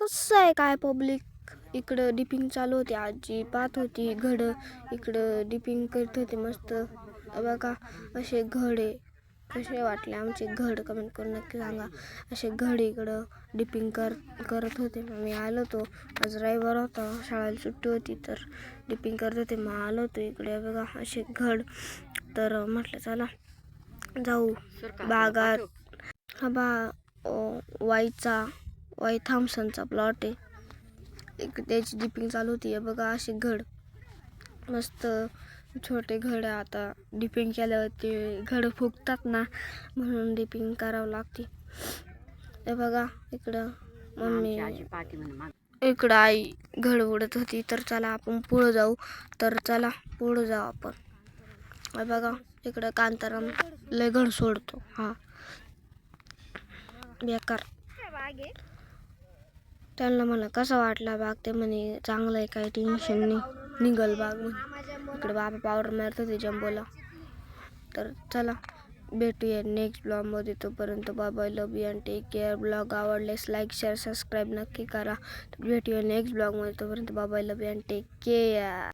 कसं आहे काय पब्लिक. इकडं डिपिंग चालू होती, आजी पाहत होती घड. इकडं डिपिंग करत होते मस्त. बघा असे घड आहे. कसे वाटले आमचे घड कमेंट करून नक्की सांगा. असे घड इकडं डिपिंग करत होते. मी आलो होतो, आज रविवार होता, शाळेला सुट्टी होती, तर डिपिंग करत होते. मग आलो होतो इकडे. बघा असे घड. तर म्हटलं चला जाऊ बागात. हा वाई थॉम्सनचा प्लॉट आहे. इकडे त्याची डिपिंग चालू होती. बघा असे घड मस्त छोटे घड. आता डिपिंग केल्यावर ते घड फुगतात ना, म्हणून डिपिंग करावं लागते. हे बघा इकडं मम्मी, इकडं आई घड उडत होती. तर चला आपण पुढं जाऊ. तर चला पुढं जाऊ आपण. हे बघा इकडं कांताराम लय घड सोडतो. हा बेकार. त्यांना म्हणा कसा वाटला बाग, ते म्हणे चांगलं आहे, काही टेन्शन नाही, निघल बाग म्हणे. इकडे बाबा पावडर मारत होते जंबोला. तर चला भेटूया नेक्स्ट ब्लॉगमध्ये. तोपर्यंत bye bye, love you and take care. Blog आवडल्यास लाईक शेअर सबस्क्राईब नक्की करा. भेटूया नेक्स्ट ब्लॉगमध्ये. तोपर्यंत bye bye, love you and take care.